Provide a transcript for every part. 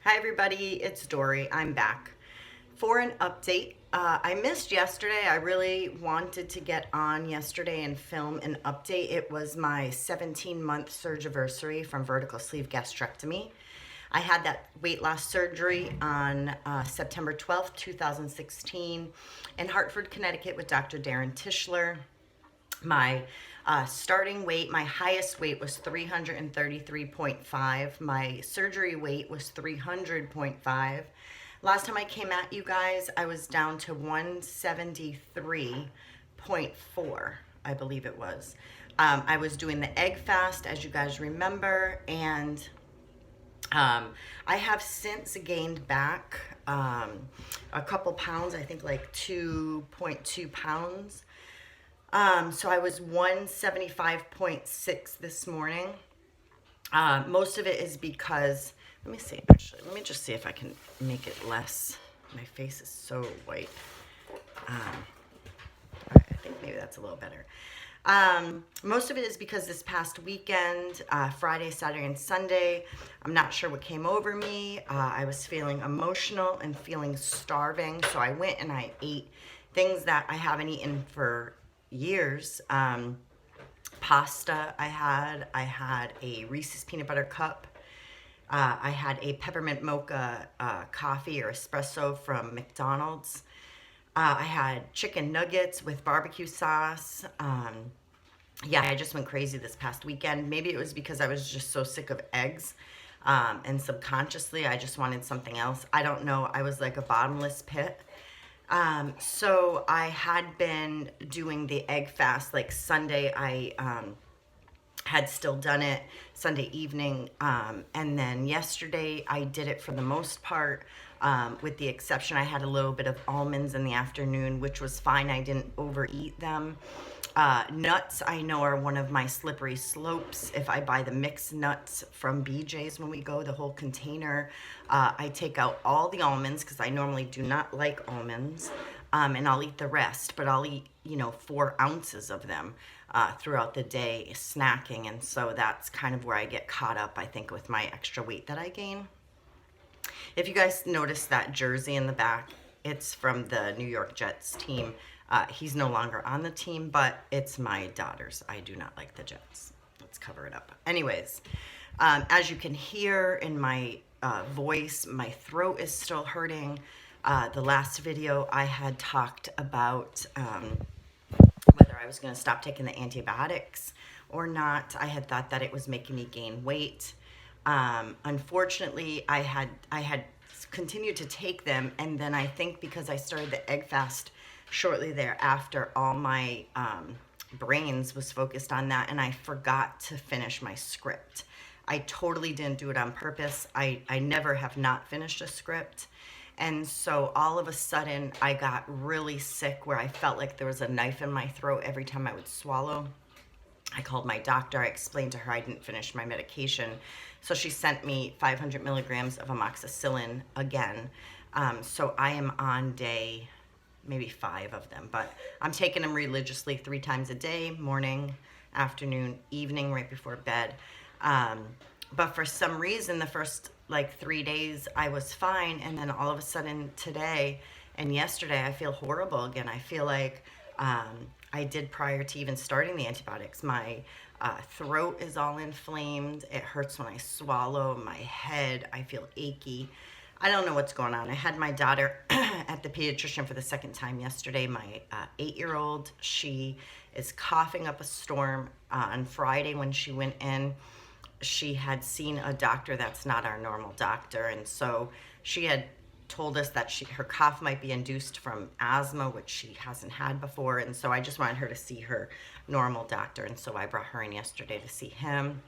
Hi everybody, it's Dory. I'm back for an update. I missed yesterday. I really wanted to get on yesterday and film an update. It was my 17-month surgiversary from vertical sleeve gastrectomy. I had that weight loss surgery on September 12th, 2016 in Hartford, Connecticut with Dr. Darren Tischler. My starting weight, my highest weight was 333.5. My surgery weight was 300.5. Last time I came at you guys, I was down to 173.4, I believe it was. I was doing the egg fast, as you guys remember, and I have since gained back a couple pounds, I think like 2.2 pounds. So I was 175.6 this morning. Most of it is because, let me see, actually, let me just see if I can make it less. My face is so white. All right, I think maybe that's a little better. Most of it is because this past weekend, Friday, Saturday, and Sunday, I'm not sure what came over me. I was feeling emotional and feeling starving. So I went and I ate things that I haven't eaten for years. Pasta I had a Reese's peanut butter cup. I had a peppermint mocha coffee or espresso from McDonald's. I had chicken nuggets with barbecue sauce. Yeah, I just went crazy this past weekend. Maybe it was because I was just so sick of eggs. And subconsciously, I just wanted something else. I don't know. I was like a bottomless pit. So I had been doing the egg fast. Like Sunday, I had still done it Sunday evening. And then yesterday, I did it for the most part. With the exception, I had a little bit of almonds in the afternoon, which was fine. I didn't overeat them. Nuts, I know, are one of my slippery slopes. If I buy the mixed nuts from BJ's when we go, the whole container, I take out all the almonds because I normally do not like almonds, and I'll eat the rest, but I'll eat, 4 ounces of them throughout the day, snacking, and so that's kind of where I get caught up, I think, with my extra weight that I gain. If you guys notice that jersey in the back, it's from the New York Jets team. He's no longer on the team, but it's my daughter's. I do not like the Jets. Let's cover it up. Anyways, as you can hear in my voice, my throat is still hurting. The last video I had talked about whether I was going to stop taking the antibiotics or not. I had thought that it was making me gain weight. Unfortunately, I had continued to take them, and then I think because I started the egg fast shortly thereafter, all my brains was focused on that, and I forgot to finish my script. I totally didn't do it on purpose. I never have not finished a script. And so all of a sudden, I got really sick where I felt like there was a knife in my throat every time I would swallow. I called my doctor. I explained to her I didn't finish my medication. So she sent me 500 milligrams of amoxicillin again. So I am on day maybe 5 of them, but I'm taking them religiously 3 times a day, morning, afternoon, evening, right before bed. But for some reason, the first like 3 days I was fine, and then all of a sudden today and yesterday I feel horrible again. I feel like I did prior to even starting the antibiotics. My throat is all inflamed. It hurts when I swallow. My head, I feel achy. I don't know what's going on. I had my daughter at the pediatrician for the second time yesterday. My 8-year-old, she is coughing up a storm. On Friday when she went in, she had seen a doctor that's not our normal doctor, and so she had told us that her cough might be induced from asthma, which she hasn't had before, and so I just wanted her to see her normal doctor, and so I brought her in yesterday to see him.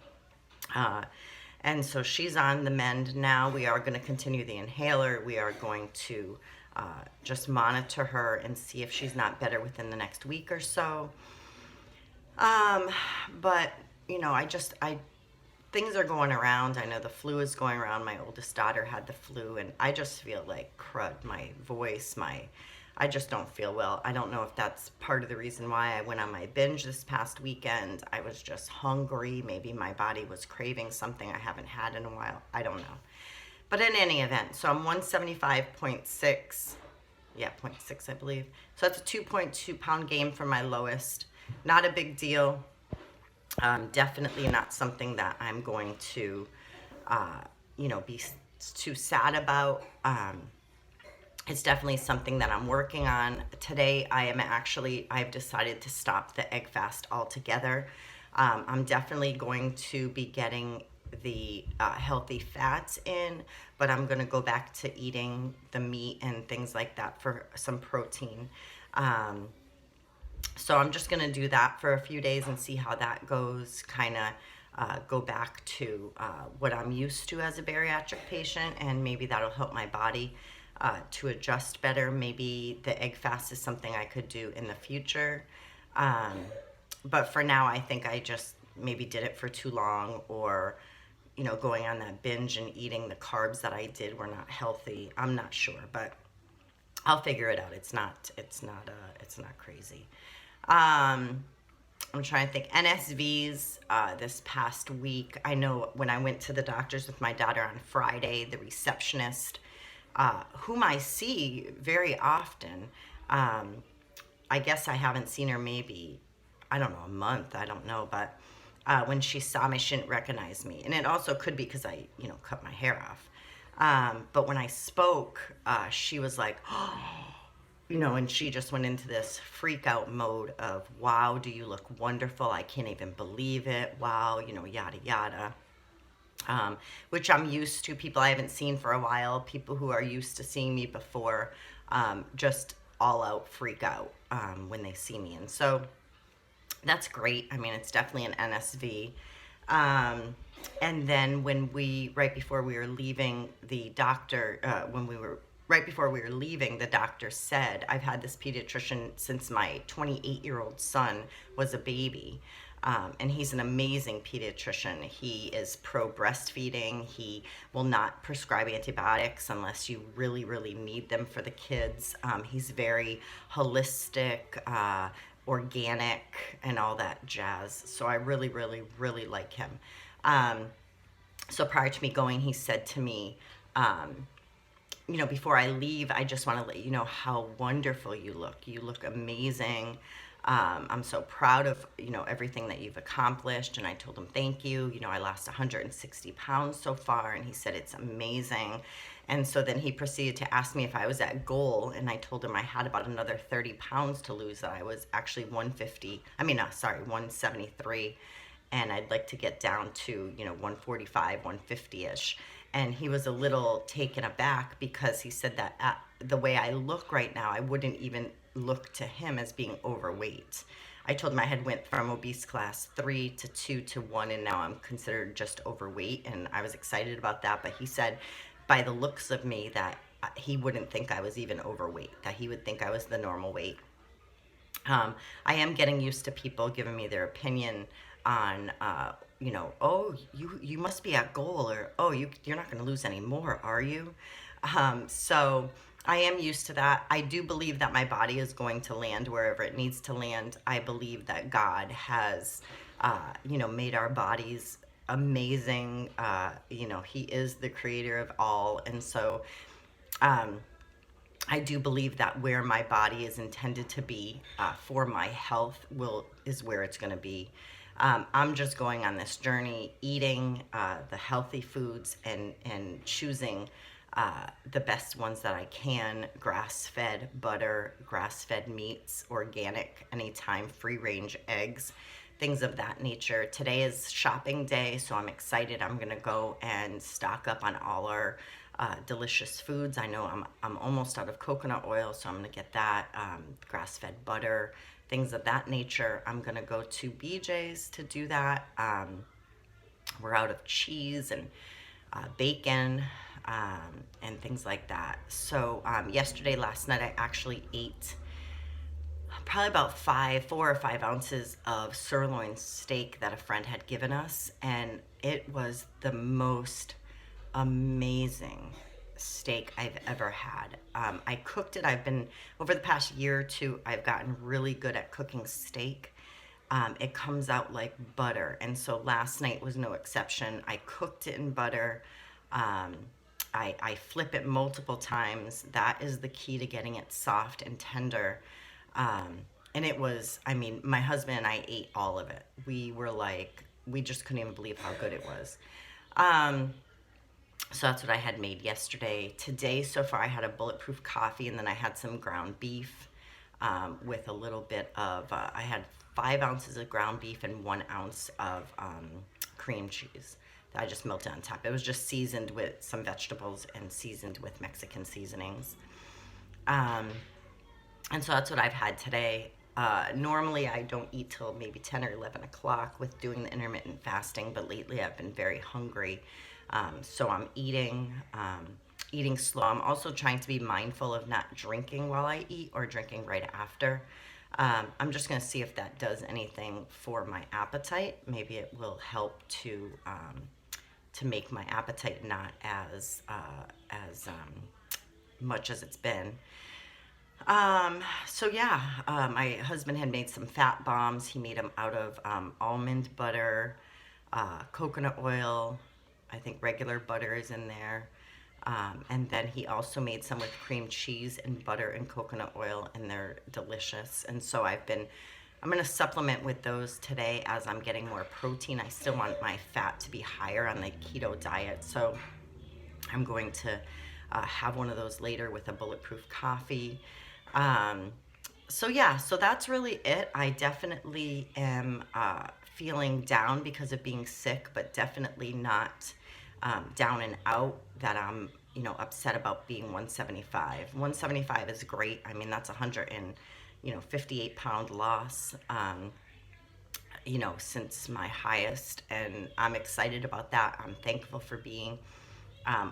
And so she's on the mend now. We are going to continue the inhaler. We are going to just monitor her and see if she's not better within the next week or so. But, things are going around. I know the flu is going around. My oldest daughter had the flu, and I just feel like crud. My voice, I just don't feel well. I don't know if that's part of the reason why I went on my binge this past weekend. I was just hungry. Maybe my body was craving something I haven't had in a while. I don't know. But in any event, so I'm 175.6. Yeah, point 0.6, I believe. So that's a 2.2 pound gain from my lowest. Not a big deal. Definitely not something that I'm going to, be too sad about. It's definitely something that I'm working on. Today, I've decided to stop the egg fast altogether. I'm definitely going to be getting the healthy fats in, but I'm going to go back to eating the meat and things like that for some protein. So I'm just going to do that for a few days and see how that goes, kind of go back to what I'm used to as a bariatric patient, and maybe that'll help my body to adjust better. Maybe the egg fast is something I could do in the future. But for now, I think I just maybe did it for too long, or going on that binge and eating the carbs that I did were not healthy. I'm not sure, but I'll figure it out. It's not crazy. I'm trying to think. NSVs this past week. I know when I went to the doctor's with my daughter on Friday, the receptionist, whom I see very often, I guess I haven't seen her maybe, I don't know, a month. I don't know, but when she saw me, she didn't recognize me, and it also could be because I, cut my hair off. But when I spoke, she was like, and she just went into this freak out mode of, wow, do you look wonderful? I can't even believe it. Wow, yada, yada. Which I'm used to. People I haven't seen for a while, people who are used to seeing me before, just all out freak out when they see me. And so that's great. I mean, it's definitely an NSV. And then right before we were leaving, the doctor, right before we were leaving, the doctor said, I've had this pediatrician since my 28-year-old son was a baby. And he's an amazing pediatrician. He is pro breastfeeding. He will not prescribe antibiotics unless you really, really need them for the kids. He's very holistic, organic, and all that jazz. So I really, really, really like him. So prior to me going, he said to me, before I leave, I just want to let you know how wonderful you look. You look amazing. I'm so proud of, everything that you've accomplished. And I told him, thank you. I lost 160 pounds so far. And he said, it's amazing. And so then he proceeded to ask me if I was at goal. And I told him I had about another 30 pounds to lose. That I was actually 173. And I'd like to get down to, 145, 150-ish. And he was a little taken aback because he said that the way I look right now, I wouldn't even look to him as being overweight. I told him I had went from obese class 3 to 2 to 1, and now I'm considered just overweight, and I was excited about that. But he said by the looks of me that he wouldn't think I was even overweight, that he would think I was the normal weight. I am getting used to people giving me their opinion on, oh, you must be at goal, or, oh, you're not going to lose any more, are you? So I am used to that. I do believe that my body is going to land wherever it needs to land. I believe that God has, made our bodies amazing. He is the creator of all. And so, I do believe that where my body is intended to be for my health is where it's going to be. I'm just going on this journey, eating the healthy foods and choosing the best ones that I can: grass-fed butter, grass-fed meats, organic, anytime, free-range eggs, things of that nature. Today is shopping day, so I'm excited. I'm going to go and stock up on all our delicious foods. I know I'm almost out of coconut oil, so I'm going to get that, grass-fed butter, things of that nature. I'm going to go to BJ's to do that. We're out of cheese and bacon and things like that. So last night, I actually ate probably about 4 or 5 ounces of sirloin steak that a friend had given us, and it was the most amazing steak I've ever had. I cooked it. Over the past year or two, I've gotten really good at cooking steak. It comes out like butter, and so last night was no exception. I cooked it in butter. I flip it multiple times. That is the key to getting it soft and tender. Um, and it was, I mean, my husband and I ate all of it. We were like, we just couldn't even believe how good it was. Um, so that's what I had made yesterday. Today, so far, I had a bulletproof coffee, and then I had some ground beef with a little bit of, I had 5 ounces of ground beef and 1 ounce of cream cheese that I just melted on top. It was just seasoned with some vegetables and seasoned with Mexican seasonings. Um, and so that's what I've had today. Normally, I don't eat till maybe 10 or 11 o'clock with doing the intermittent fasting, but lately I've been very hungry. So I'm eating slow. I'm also trying to be mindful of not drinking while I eat or drinking right after. I'm just going to see if that does anything for my appetite. Maybe it will help to make my appetite not as much as it's been. So yeah, my husband had made some fat bombs. He made them out of almond butter, coconut oil. I think regular butter is in there. And then he also made some with cream cheese and butter and coconut oil, and they're delicious. And so I'm going to supplement with those today as I'm getting more protein. I still want my fat to be higher on the keto diet. So I'm going to have one of those later with a bulletproof coffee. So yeah, so that's really it. I definitely am feeling down because of being sick, but definitely not down and out that I'm, upset about being 175. 175 is great. I mean, that's 58-pound loss, since my highest, and I'm excited about that. I'm thankful for being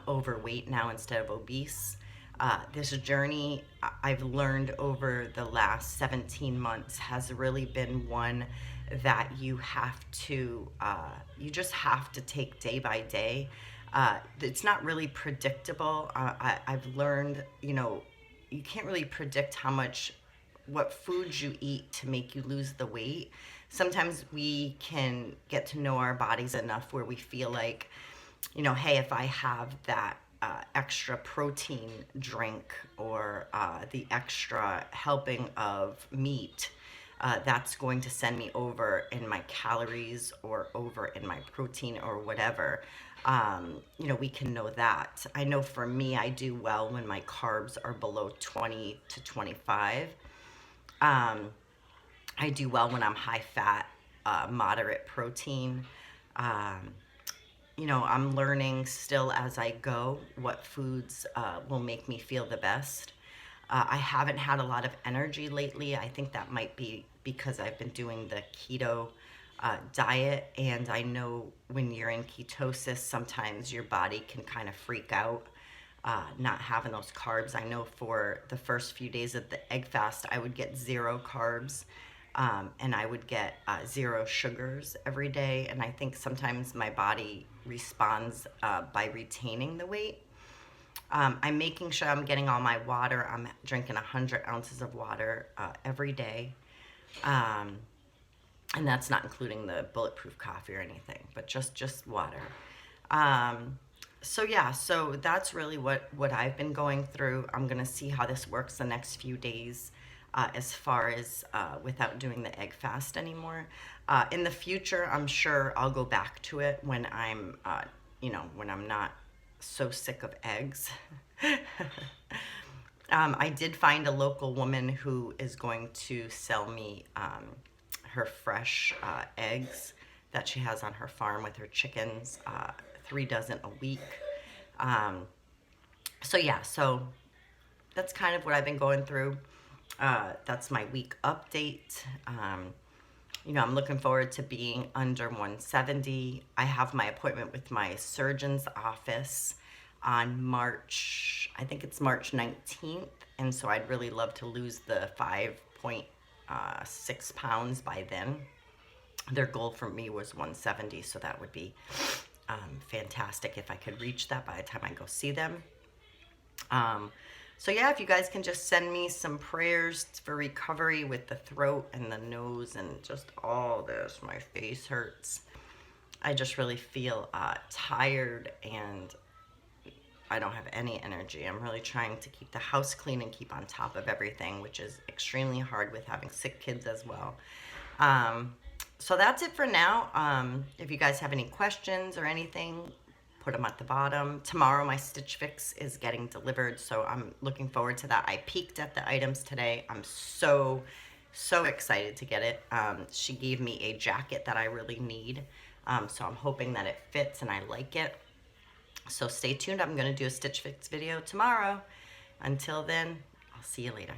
overweight now instead of obese. This journey I've learned over the last 17 months has really been one that you just have to take day by day. It's not really predictable. I've learned, you can't really predict what foods you eat to make you lose the weight. Sometimes we can get to know our bodies enough where we feel like, hey, if I have that extra protein drink or the extra helping of meat, that's going to send me over in my calories or over in my protein or whatever. We can know that. I know for me, I do well when my carbs are below 20 to 25. I do well when I'm high fat, moderate protein. Um, I'm learning still as I go what foods will make me feel the best. I haven't had a lot of energy lately. I think that might be because I've been doing the keto diet, and I know when you're in ketosis, sometimes your body can kind of freak out not having those carbs. I know for the first few days of the egg fast, I would get 0 carbs. And I would get 0 sugars every day. And I think sometimes my body responds by retaining the weight. I'm making sure I'm getting all my water. I'm drinking 100 ounces of water every day. And that's not including the bulletproof coffee or anything, but just water. So yeah, so that's really what I've been going through. I'm going to see how this works the next few days. As far as without doing the egg fast anymore. In the future, I'm sure I'll go back to it when when I'm not so sick of eggs. I did find a local woman who is going to sell me her fresh eggs that she has on her farm with her chickens, 3 dozen a week. So yeah, so that's kind of what I've been going through. That's my week update. I'm looking forward to being under 170. I have my appointment with my surgeon's office on I think it's March 19th. And so I'd really love to lose the 5.6 pounds by then. Their goal for me was 170, so that would be fantastic if I could reach that by the time I go see them. So yeah, if you guys can just send me some prayers for recovery with the throat and the nose and just all this. My face hurts. I just really feel tired, and I don't have any energy. I'm really trying to keep the house clean and keep on top of everything, which is extremely hard with having sick kids as well. So that's it for now. If you guys have any questions or anything, put them at the bottom. Tomorrow my Stitch Fix is getting delivered, so I'm looking forward to that. I peeked at the items today. I'm so excited to get it. She gave me a jacket that I really need, so I'm hoping that it fits and I like it. So stay tuned. I'm going to do a Stitch Fix video tomorrow. Until then, I'll see you later.